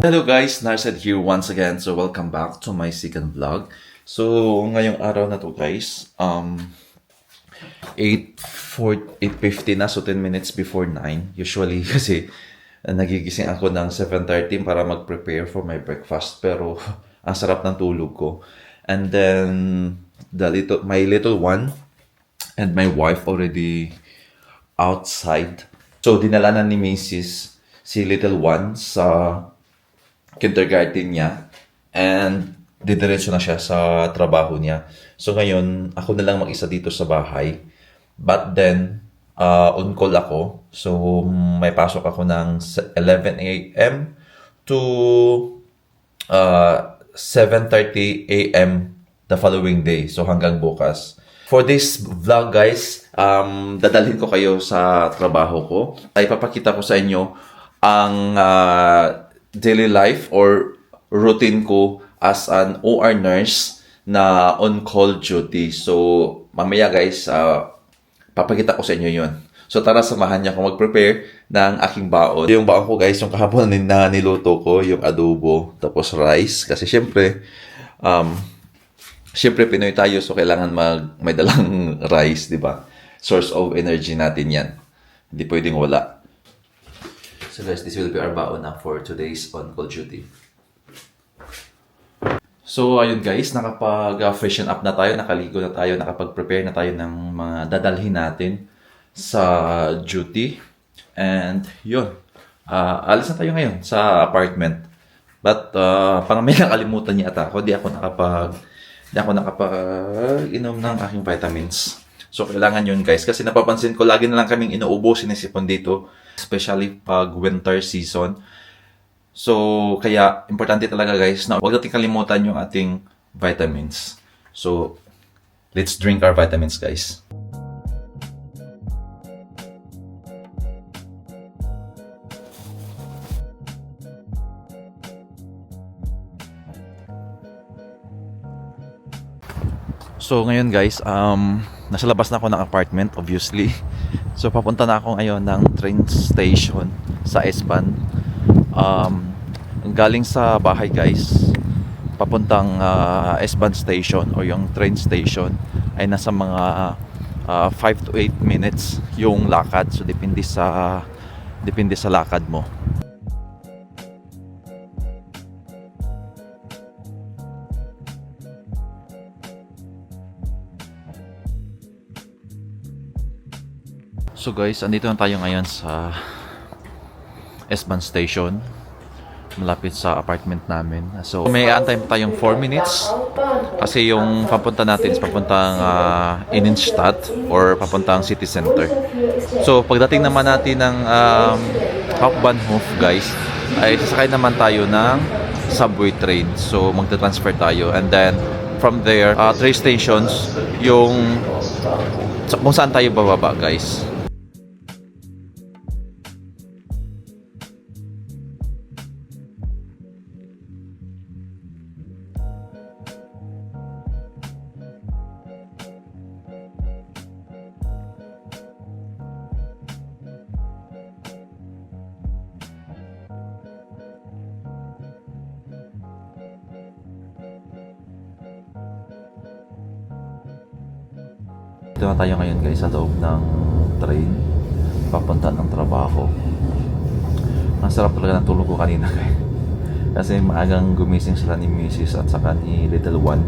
Hello guys, Narsad here once again. So welcome back to my second vlog. So ngayong araw na to guys, 8:50 na, so 10 minutes before 9. Usually kasi nagigising ako ng 7:30 para mag-prepare for my breakfast. Pero ang sarap ng tulog ko. And then my little one and my wife already outside. So dinala na ni Mrs. si little one sa kindergarten niya and didiretso na siya sa trabaho niya. So ngayon, ako na lang mag-isa dito sa bahay. But then, on call ako. So may pasok ako ng 11 a.m. to 7:30 a.m. the following day. So hanggang bukas. For this vlog guys, dadalhin ko kayo sa trabaho ko. Ay papakita ko sa inyo ang daily life or routine ko as an OR nurse na on-call duty. So, mamaya guys, papakita ko sa inyo yun. So, tara samahan niyo ako mag-prepare ng aking baon. Yung baon ko guys, yung kahapon na niluto ko, yung adobo, tapos rice. Kasi syempre Pinoy tayo, so kailangan may dalang rice, di ba? Source of energy natin yan. Hindi pwedeng wala. So guys, this will be our baon na for today's on-call duty. So ayun guys, nakapag-freshen up na tayo, nakaligo na tayo, nakapag-prepare na tayo ng mga dadalhin natin sa duty. And yun, alis na tayo ngayon sa apartment. But parang may nakalimutan yata ako, di ako nakapag-inom ng aking vitamins. So kailangan yun guys, kasi napapansin ko lagi na lang kaming inuubo, sinisipon dito. Especially pag winter season. So, kaya importante talaga guys na huwag natin kalimutan yung ating vitamins. So, let's drink our vitamins guys. So, ngayon guys, nasa labas na ako ng apartment, obviously. So, papunta na ako ngayon ng train station sa S-Bahn. Galing sa bahay guys, papuntang S-Bahn station o yung train station ay nasa mga 5 to 8 minutes yung lakad. So, depende sa lakad mo. So guys, andito na tayo ngayon sa S-Bahn station, malapit sa apartment namin. So may antay pa tayong 4 minutes kasi yung papunta natin is papuntang Innenstadt or papuntang city center. So pagdating naman natin ng Hauptbahnhof guys, ay sasakay naman tayo ng subway train. So magta-transfer tayo and then from there, 3 stations yung kung saan tayo bababa guys. Dito na tayo ngayon guys sa loob ng train papunta ng trabaho. Ang sarap talaga ng tulog ko kanina guys. Kasi maagang gumising sila ni Mrs. at saka ni little one.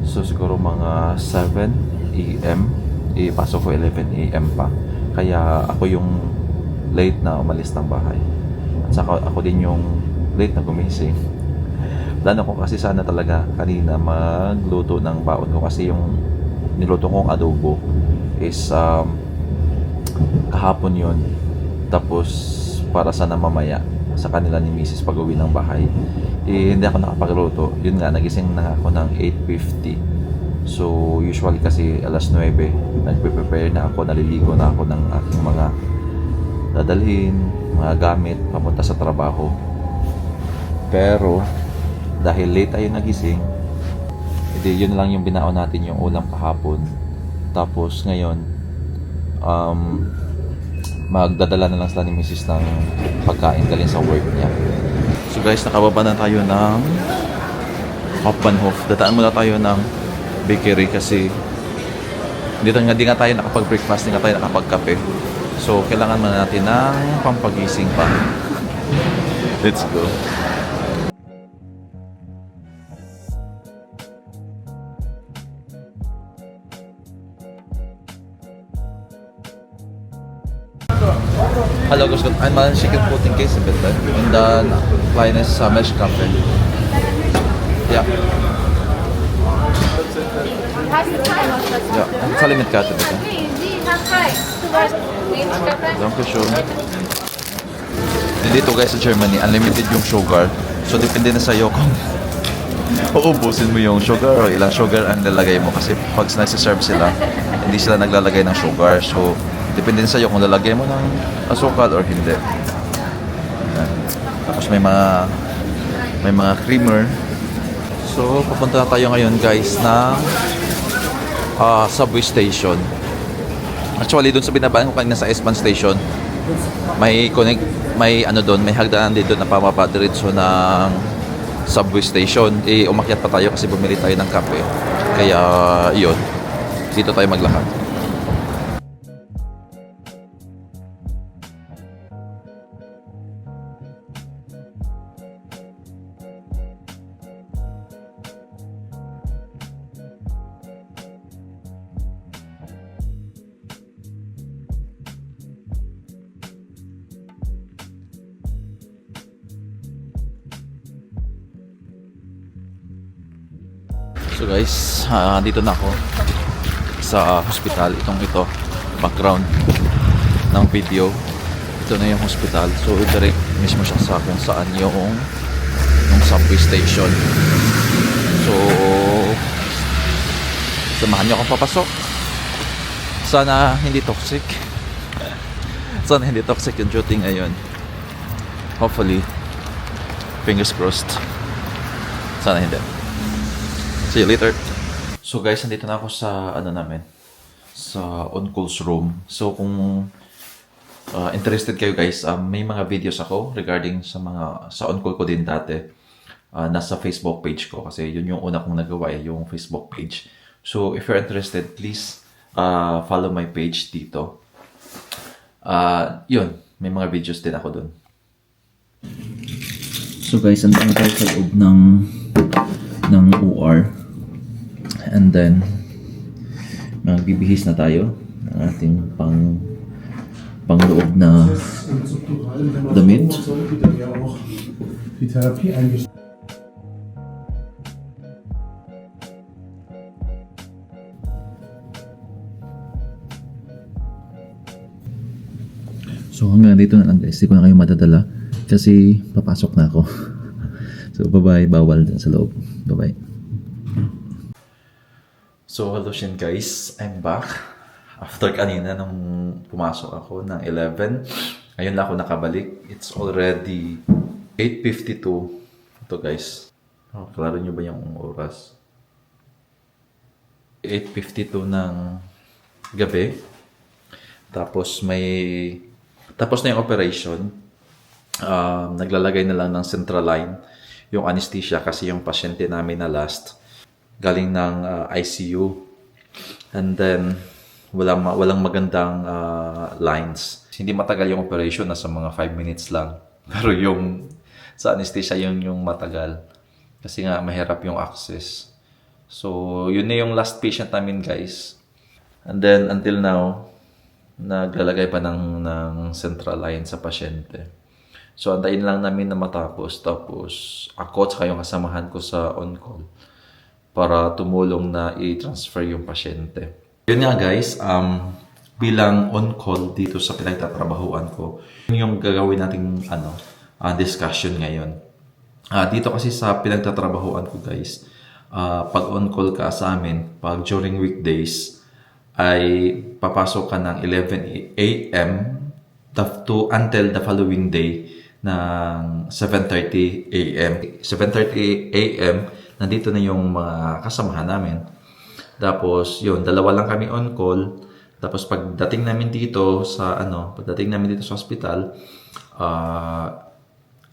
So siguro mga 7 a.m. Ipasok ko 11 a.m. pa. Kaya ako yung late na umalis ng bahay. At saka ako din yung late na gumising. Plano ko kasi sana talaga kanina magluto ng baon ko kasi yung niluto kong adobo is kahapon yun. Tapos para sana mamaya sa kanila ni Mrs. pag-uwi ng bahay, hindi ako nakapagluto. Yun nga, nagising na ako ng 8:50. So usually kasi alas 9 nagpe-prepare na ako, naliligo na ako ng aking mga dadalhin, mga gamit papunta sa trabaho. Pero dahil late tayo nagising, hindi, yun lang yung binaon natin yung ulam kahapon. Tapos ngayon, magdadala na lang sila ni Mrs. ng pagkain galing sa work niya. So guys, nakababa na tayo ng Hauptbahnhof. Dadaan muna tayo ng bakery kasi hindi nga tayo nakapag-breakfast, hindi nga tayo nakapag-kape. So, kailangan muna natin ng pampagising pa. Let's go. Hello, guys. I'm a chicken pudding case a bit and then kleines Milchkaffee. Ja. Hast du Zeit? Ja, zahle mit Karte bitte. Nee, sie hat Zeit. Du warst nicht Dankeschön. Dito guys sa Germany, unlimited yung sugar. So depende na sa'yo kung uubusin mo yung sugar o ilang sugar ang lalagay mo. Kasi pag nagsiserve sila, hindi sila naglalagay ng sugar. So depende na sa'yo kung lalagay mo ng asukal or hindi. Ayan. Tapos may mga creamer. So papunta na tayo ngayon guys ng subway station. Actually doon sa binabaan ko kanina sa S-Bahn station, may ano doon, may hagdanan dito na pamaba diretso ng subway station. Umakyat pa tayo kasi bumili tayo ng kape. Kaya yun, dito tayo maglakad. So guys, dito na ako sa hospital. Ito, background ng video. Ito na yung hospital. So direct mismo siya sa kung saan yung subway station. So samahan niyo akong papasok. Sana hindi toxic. Sana hindi toxic yung duty ngayon. Hopefully, fingers crossed. Sana hindi. See you later. So guys, nandito na ako sa sa on-call's room. So kung interested kayo guys, may mga videos ako regarding sa on-call ko din dati. Nasa Facebook page ko kasi yun yung una kong nagawa, yung Facebook page. So if you're interested, please follow my page dito. Yun, may mga videos din ako dun. So guys, andun tayo sa loob ng OR. And then magbibihis na tayo ng ating pangloob na damit. So hanggang dito na lang guys, hindi ko na kayo madadala kasi papasok na ako. So bye-bye, bawal dyan sa loob. Bye-bye. So hello Shin guys, I'm back. After kanina nung pumasok ako ng 11, ngayon lang ako nakabalik. It's already 8:52. Ito guys. Klaro nyo ba yung oras? 8:52 ng gabi. Tapos tapos na yung operation. Naglalagay na lang ng central line yung anesthesia kasi yung pasyente namin na last galing ng ICU. And then walang magandang lines. Hindi matagal yung operation, nasa mga 5 minutes lang. Pero yung sa anesthesia yung matagal. Kasi nga mahirap yung access. So yun na yung last patient namin guys. And then until now, naglalagay pa ng central line sa pasyente. So antayin lang namin na matapos. Tapos ako at yung kasamahan ko sa on-call para tumulong na i-transfer yung pasyente. Yun nga guys, bilang on-call dito sa pinagtatrabahuan ko, yun yung gagawin nating discussion ngayon. Dito kasi sa pinagtatrabahuan ko guys, pag on-call ka sa amin, pag during weekdays, ay papasok ka ng 11 a.m. Until the following day ng 7:30 a.m. 7:30 a.m. nandito na yung mga kasamahan namin. Tapos, yun, dalawa lang kami on call. Tapos pagdating namin dito sa hospital,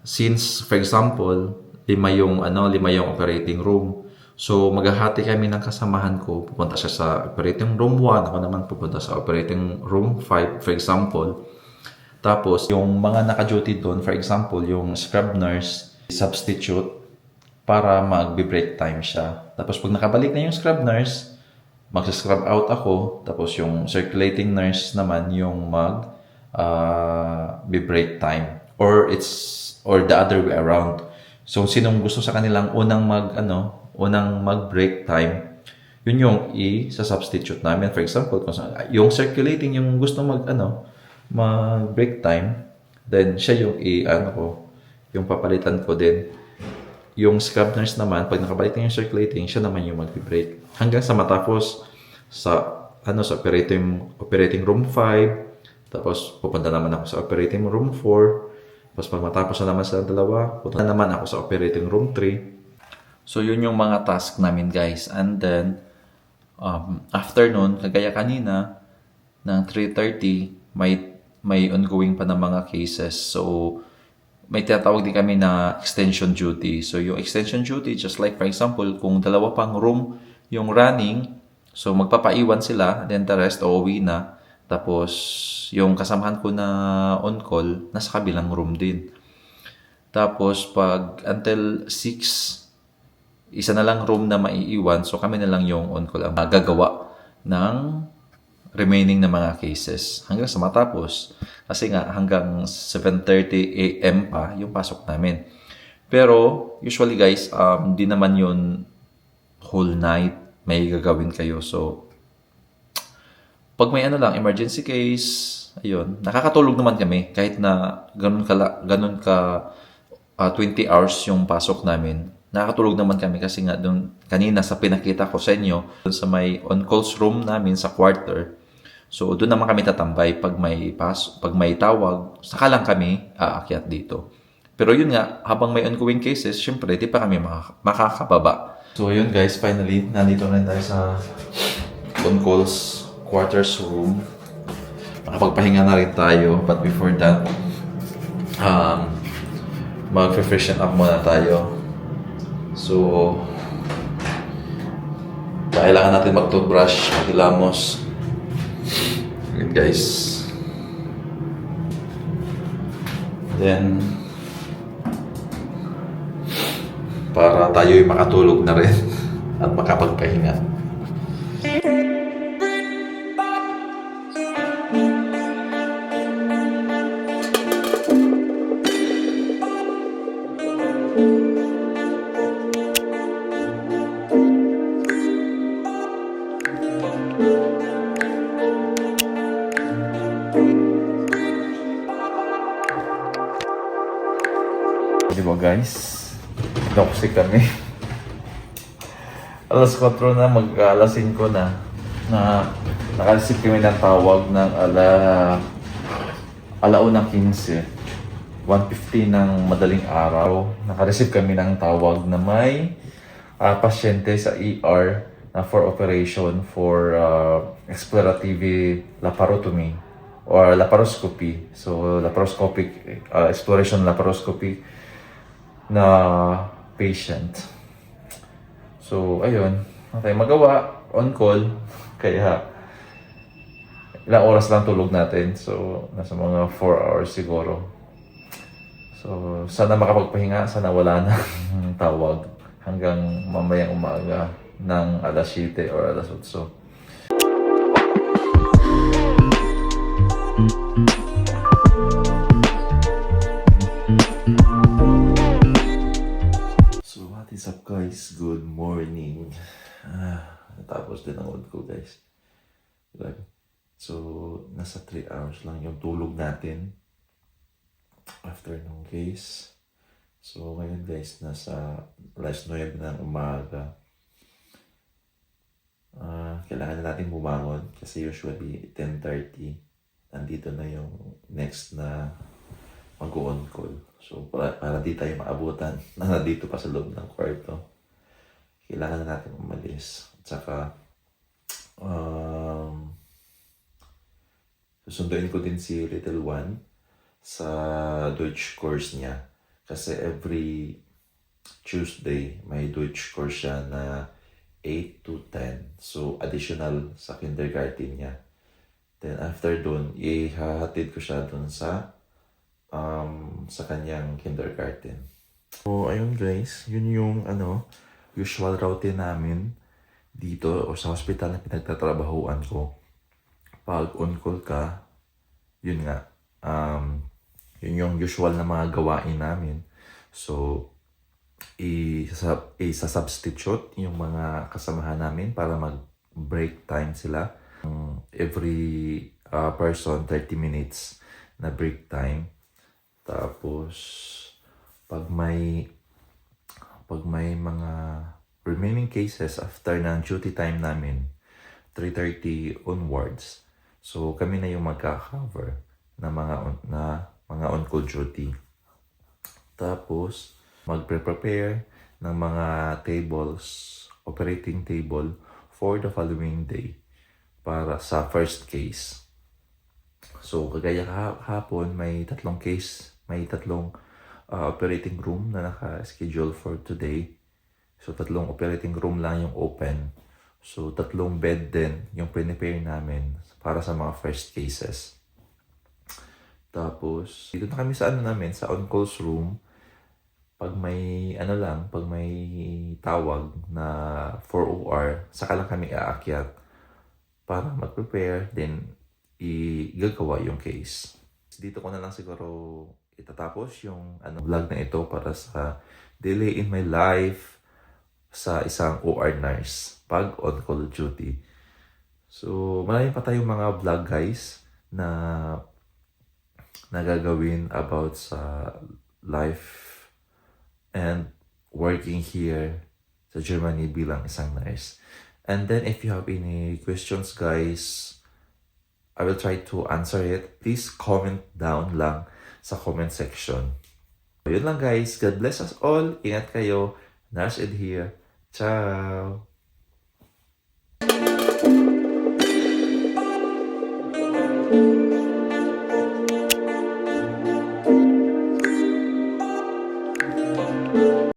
since for example, lima yung operating room. So maghahati kami ng kasamahan ko. Pupunta siya sa operating room 1, ako naman pupunta sa operating room 5 for example. Tapos yung mga naka-duty doon, for example, yung scrub nurse, substitute para mag-break time siya. Tapos pag nakabalik na yung scrub nurse, mag-scrub out ako. Tapos yung circulating nurse naman yung break time. Or the other way around. So sinong gusto sa kanilang unang mag-break time, yun yung i-substitute namin. For example, kung yung circulating yung gusto mag-break time, then siya yung yung papalitan ko din. Yung scrub nurse naman, pag nakabalik na yung circulating, siya naman yung mag-break. Hanggang sa matapos sa operating room 5, tapos pupunta naman ako sa operating room 4, tapos pag matapos na naman sa dalawa, pupunta naman ako sa operating room 3. So yun yung mga task namin guys. And then, after nun, kagaya kanina, ng 3:30, may ongoing pa na mga cases. So, may tinatawag din kami na extension duty. So, yung extension duty, just like for example, kung dalawa pang room yung running, so magpapaiwan sila, then the rest uuwi na. Tapos, yung kasamahan ko na on-call, nasa kabilang room din. Tapos, pag until 6, isa na lang room na maiiwan, so kami na lang yung on-call ang gagawa ng remaining na mga cases hanggang sa matapos. Kasi nga hanggang 7:30 AM pa yung pasok namin. Pero usually guys, di naman yun whole night may gagawin kayo. So pag may emergency case, ayun, nakakatulog naman kami kahit na ganun ka 20 hours yung pasok namin. Nakakatulog naman kami kasi nga doon kanina sa pinakita ko sa inyo, doon sa may on-calls room namin sa quarter. So doon naman kami tatambay pag may tawag, saka lang kami aakyat dito. Pero yun nga, habang may ongoing cases, syempre di pa kami makakababa. So yun guys, finally nandito na tayo sa on-calls quarters room. Makapagpahinga na rin tayo, but before that, mag-freshen up muna tayo. So, kailangan natin mag-toothbrush, mag-hilamos. Yun guys. Then, para tayo'y makatulog na rin at makapagpahinga. Di ba guys? Toxic kami. Alas 4 na, mag-alas 5 na nakareceive kami ng tawag ng alaunang 15. 1:50 ng madaling araw. Nakareceive kami ng tawag na may pasyente sa ER na for operation for explorative laparotomy or laparoscopy. So, laparoscopic, exploration laparoscopy na patient. So, ayun. Wala tayong magawa. On call. Kaya, ilang oras lang tulog natin. So, nasa mga 4 hours siguro. So, sana makapagpahinga. Sana wala na tawag hanggang mamayang umaga ng alas 7 or alas 8. What is up guys? Good morning. Natapos din ang old ko guys. So, nasa 3 hours lang yung tulog natin after nung case. So, ngayon guys, nasa alas 9 ng umaga. Kailangan na natin bumangon kasi usually 10:30 nandito na yung next na mag-on call. So, para di tayo maabutan na nandito pa sa loob ng kwarto, kailangan na natin umalis. At saka, susunduin ko din si Little One sa Deutsch course niya. Kasi every Tuesday, may Deutsch course siya na 8 to 10. So, additional sa kindergarten niya. Then, after dun, ihahatid ko siya dun sa kanyang kindergarten. So, ayun guys, yun yung usual routine namin dito o sa hospital na pinagtatrabahuan ko. Pag on-call ka, yun nga, yun yung usual na mga gawain namin. So, isa-substitute yung mga kasamahan namin para mag-break time sila. Every person, 30 minutes na break time. Tapos, pag may mga remaining cases after ng duty time namin, 3:30 onwards, so kami na yung magka-cover na mga on-call duty. Tapos, magpre-prepare ng mga tables, operating table for the following day para sa first case. So, kagaya hapon, may tatlong operating room na naka-schedule for today. So, 3 operating room lang yung open. So, 3 bed din yung prepare namin para sa mga first cases. Tapos, dito na kami sa sa on-calls room. Pag may tawag na for OR, saka lang kami aakyat para mag-prepare, then igagawa yung case. Dito ko na lang siguro itatapos yung vlog na ito para sa daily in my life sa isang OR nurse pag on-call duty. So, marami pa tayong mga vlog guys na gagawin about sa life and working here sa Germany bilang isang nurse. And then if you have any questions guys, I will try to answer it. Please comment down lang sa comment section. So, yun lang guys. God bless us all. Ingat kayo. Nurse Ed here. Ciao!